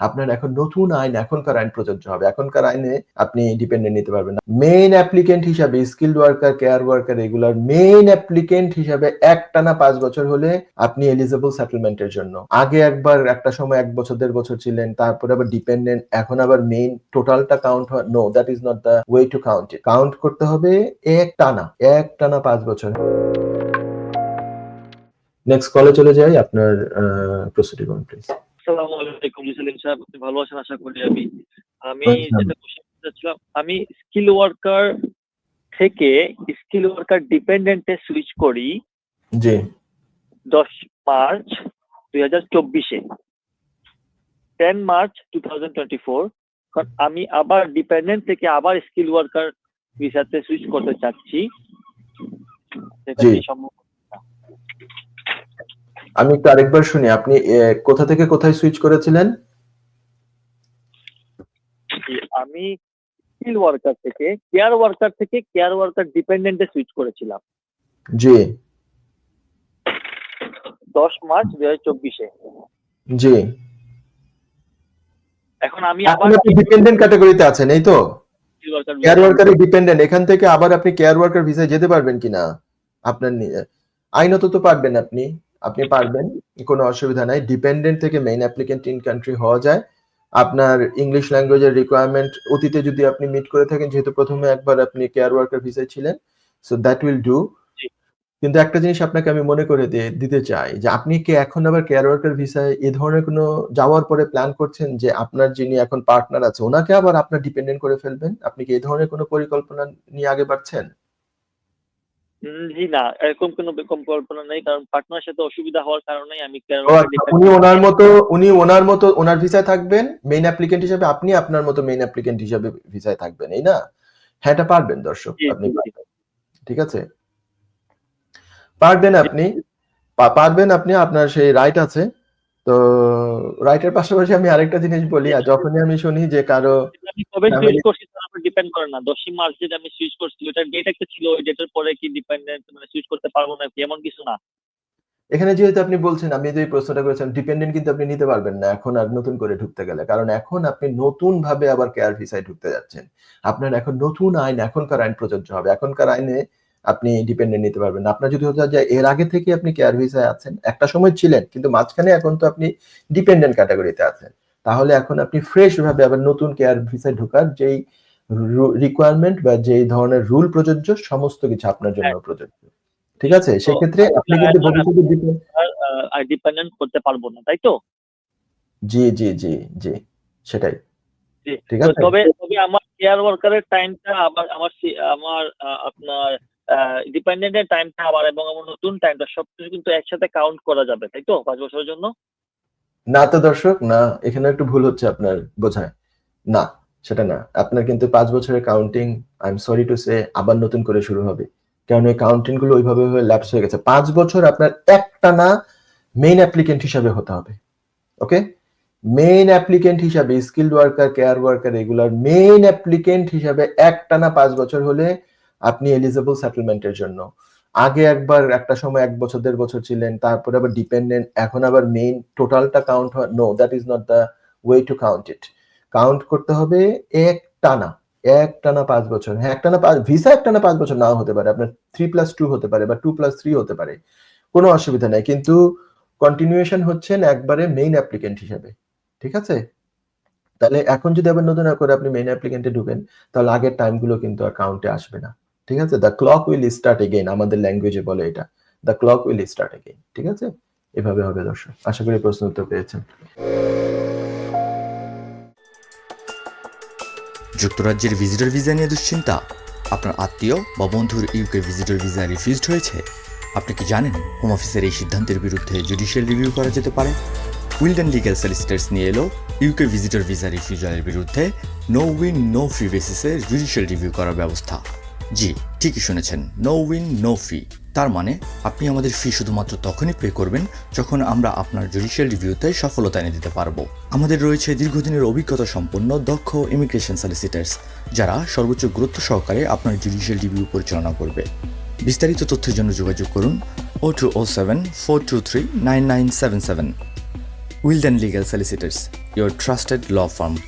আপনার এখন নতুন আইন, এখনকার আইন প্রযোজ্য হবে। এখনকার আইনে আপনি ডিপেন্ডেন্ট নিতে পারবেন না। মেইন অ্যাপ্লিকেন্ট হিসাবে স্কিলড ওয়ার্কার, কেয়ার ওয়ার্কার এগুলার মেইন অ্যাপ্লিকেন্ট হিসাবে একটানা 5 বছর হলে আপনি এলিজিবল সেটেলমেন্টের জন্য। আগে একবার একটা সময় 1 বছর 1.5 বছর ছিলেন, তারপরে আবার ডিপেন্ডেন্ট, এখন আবার মেইন টোটালটা কাউন্ট হয়। No, that is not the way to count it. Count করতে হবে একটানা 5 বছর। নেক্সট কলে চলে যাই, আপনার প্রস্তুতি করুন প্লিজ। আসসালামু আলাইকুম সেলিম সাহেব, আপনি ভালো আছেন আশা করি। আমি যেটা কোশ্চেন করতে চাচ্ছিলাম, আমি স্কিল ওয়ার্কার থেকে স্কিল ওয়ার্কার ডিপেন্ডেন্টে সুইচ করি জি 10 মার্চ 2024-এ, 10 মার্চ 2024। কারণ আমি আবার ডিপেন্ডেন্ট থেকে আবার স্কিল ওয়ার্কার ভিসাতে সুইচ করতে চাচ্ছি। সেটা কি সম্ভব? আমি একটু আরেকবার শুনি, আপনি কোথা থেকে কোথায় সুইচ করেছিলেন? আমি স্কিল ওয়ার্কার থেকে কেয়ার ওয়ার্কার ডিপেন্ডেন্টে সুইচ করেছিলাম জি 10 মার্চ 2024-এ। জি এখন আমি আবার ডিপেন্ডেন্ট ক্যাটাগরিতে আছেন, এই তো? কেয়ার ওয়ার্কারে ডিপেন্ডেন্ট, এখান থেকে আবার আপনি কেয়ার ওয়ার্কার ভিসায় যেতে পারবেন কিনা? আপনার আইনত তো পারবেন, আপনি পারবেন, কোনো অসুবিধা নাই। ডিপেন্ডেন্ট থেকে মেইন অ্যাপ্লিকেন্ট ইন কান্ট্রি হওয়া যায়। আপনার ইংলিশ ল্যাঙ্গুয়েজের রিকোয়ারমেন্ট অতীতে যদি আপনি মিট করে থাকেন, যেহেতু প্রথমে একবার আপনি কেয়ার ওয়ার্কার ভিসায় ছিলেন, সো দ্যাট উইল ডু। কিন্তু একটা জিনিস আপনাকে আমি মনে করে দিতে চাই যে আপনি কি এখন আবার কেয়ার ওয়ার্কার ভিসায় এই ধরনের কোনো যাওয়ার পরে প্ল্যান করছেন যে আপনার যিনি এখন পার্টনার আছে ওনাকে আবার আপনার ডিপেন্ডেন্ট করে ফেলবেন? আপনি কি এই ধরনের কোনো পরিকল্পনা নিয়ে আগে বাড়ছেন? জি না, এরকম কোনো পরিকল্পনা নেই, কারণ পার্টনারের সাথে অসুবিধা হওয়ার কারণে আমি উনি ওনার মতো ওনার ভিসায় থাকবেন মেইন অ্যাপ্লিকেন্ট হিসেবে, আপনি আপনার মতো মেইন অ্যাপ্লিকেন্ট হিসেবে ভিসায় থাকবেন, এই না? হ্যাঁ, এটা পারবেন দর্শক, আপনি ঠিক আছে, পারবেন আপনি আপনার সেই রাইট আছে। তো রাইটের পাশাপাশি আমি আরেকটা জিনিস বলি, আর যখনই আমি শুনি যে কারো কবে সুইচ করছি তার উপর ডিপেন্ড করে না। 10 মার্চ যেটা আমি সুইচ করছি ওটার ডেট একটা ছিল, ওই ডেটের পরে কি ডিপেন্ডেন্ট মানে সুইচ করতে পারবো না এমন কিছু না। এখানে যেহেতু আপনি বলছেন, আমি যে প্রশ্নটা করেছেন, ডিপেন্ডেন্ট কিন্তু আপনি নিতে পারবেন না এখন আর নতুন করে ঢুকতে গেলে, কারণ এখন আপনি নতুন ভাবে আবার কেয়ার ভিসায় ঢুকতে যাচ্ছেন। আপনার এখন নতুন আইন, এখনকার আইন প্রযোজ্য হবে। এখনকার আইনে আপনি ডিপেন্ডেন্ট নিতে পারবেন না। আপনার যদি হতে যায় এর আগে থেকে আপনি কেয়ার ভিসায় আছেন, একটা সময় ছিলেন কিন্তু মাঝখানে এখন তো আপনি ডিপেন্ডেন্ট ক্যাটাগরিতে আছেন, তাহলে এখন আপনি ফ্রেশ ভাবে আবার নতুন কেয়ার ভিসায় ঢোকার যেই রিকোয়ারমেন্ট বা যেই ধরনের রুল প্রযোজ্য, সমস্ত কিছু আপনার জন্য প্রযোজ্য। ঠিক আছে, সেক্ষেত্রে আপনি কিন্তু ভবিষ্যতে ডিপেন্ডেন্ট করতে পারবো না, তাই তো? জি জি জি জি সেটাই, ঠিক আছে। তবে আমার কেয়ার ওয়ার্কারের টাইমটা আবার আমার আপনার ডিপেন্ডেন্টের টাইমটা আবার এবং আমার নতুন টাইমটা সবকিছু কিন্তু একসাথে কাউন্ট করা যাবে, তাই তো? 5 বছরের জন্য না তো দর্শক, না, এখানে একটু ভুল হচ্ছে আপনার বোঝায়। না, সেটা না। আপনার কিন্তু 5 বছরের counting, I am sorry to say, আবার নতুন করে শুরু হবে, কারণ এই কাউন্টিং গুলো ওইভাবে ল্যাপস হয়ে গেছে। 5 বছর আপনার একটানা মেইন অ্যাপ্লিকেন্ট হিসাবে হতে হবে, ওকে? মেইন অ্যাপ্লিকেন্ট হিসাবে স্কিলড ওয়ার্কার, কেয়ার ওয়ার্কার এগুলার মেইন অ্যাপ্লিকেন্ট হিসাবে একটানা 5 বছর হলে আপনি এলিজিবল সেটেলমেন্টের জন্য। আগে একবার একটা সময় 1 বছর 1.5 বছর ছিলেন, তারপরে আবার ডিপেন্ডেন্ট, এখন আবার মেইন টোটালটা কাউন্ট হয়। No, that is not the way to count it. Count করতে হবে একটানা 5 বছর। হ্যাঁ, ভিসা একটানা 5 বছর নাও হতে পারে, আপনার 3+2 হতে পারে বা 2+3 হতে পারে, কোনো অসুবিধা নাই, কিন্তু কন্টিনিউয়েশন হচ্ছেন একবারে মেইন অ্যাপ্লিকেন্ট হিসেবে, ঠিক আছে? তাহলে এখন যদি আবার নতুন করে আপনি মেইন অ্যাপ্লিকেন্টে ঢুকেন, তাহলে আগের টাইমগুলো কিন্তু আর কাউন্টে আসবে না, ঠিক আছে? The clock will start again, আমাদের ল্যাঙ্গুয়েজে বলে এটা, the clock will start again, ঠিক আছে? এভাবে হবে দর্শক। আশা করি প্রশ্ন উত্তর পেয়েছেন। যুক্তরাজ্যের ভিজিটর ভিসা নিয়ে দুশ্চিন্তা? আপনার আত্মীয় বা বন্ধুর ইউকে ভিজিটর ভিসা রিফিউজড হয়েছে? আপনি কি জানেন হোম অফিসের এই সিদ্ধান্তের বিরুদ্ধে জুডিশিয়াল রিভিউ করা যেতে পারে? উইলডেন লিগ্যাল সলিসিটার্স নিয়ে এলো ইউকে ভিজিটর ভিসা রিফিউজালের বিরুদ্ধে নো উইন নো ফি বেসিসে জুডিশিয়াল রিভিউ করার ব্যবস্থা। জি, ঠিকই শুনেছেন, নো উইন নো ফি। তার মানে আপনি আমাদের ফি শুধুমাত্র তখনই পে করবেন যখন আমরা আপনার জুডিশিয়াল রিভিউতে সফলতা এনে দিতে পারবো। আমাদের রয়েছে দীর্ঘদিনের অভিজ্ঞতা সম্পন্ন দক্ষ ইমিগ্রেশন সলিসিটার্স, যারা সর্বোচ্চ গুরুত্ব সহকারে আপনার জুডিশিয়াল রিভিউ পরিচালনা করবে। বিস্তারিত তথ্যের জন্য যোগাযোগ করুন 0207 423 9977। Wilden Legal Solicitors, your trusted law firm.